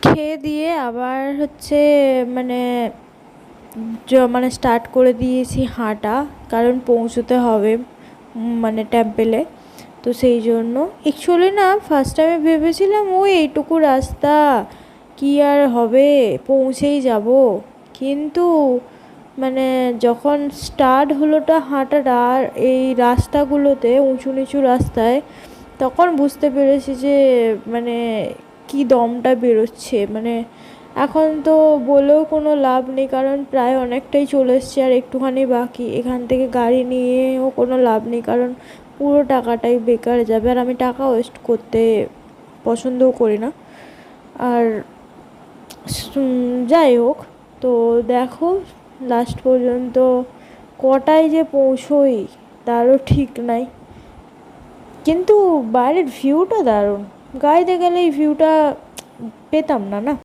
খেয়ে দিয়ে আবার হচ্ছে মানে মানে স্টার্ট করে দিয়েছি হাঁটা, কারণ পৌঁছতে হবে মানে টেম্পেলে। তো সেই জন্য অ্যাকচুয়ালি না ফার্স্ট টাইমে ভেবেছিলাম ওই এইটুকু রাস্তা কি আর হবে, পৌঁছেই যাব। কিন্তু মানে যখন স্টার্ট হলোটা হাঁটাটা আর এই রাস্তাগুলোতে উঁচু নিচু রাস্তায়, তখন বুঝতে পেরেছি যে মানে কি দমটা বেরোচ্ছে। মানে এখন তো বলেও কোনো লাভ নেই, কারণ প্রায় অনেকটাই চলে এসছে আর একটুখানি বাকি। এখান থেকে গাড়ি নিয়েও কোনো লাভ নেই, কারণ পুরো টাকাটাই বেকার যাবে, আর আমি টাকা ওয়েস্ট করতে পছন্দও করি না। আর যাই হোক, তো দেখো লাস্ট পর্যন্ত কটায় যে পৌঁছোই তারও ঠিক নাই। কিন্তু বাইরের ভিউটা দারুণ, গাড়িতে গেলে এই ভিউটা পেতাম না না।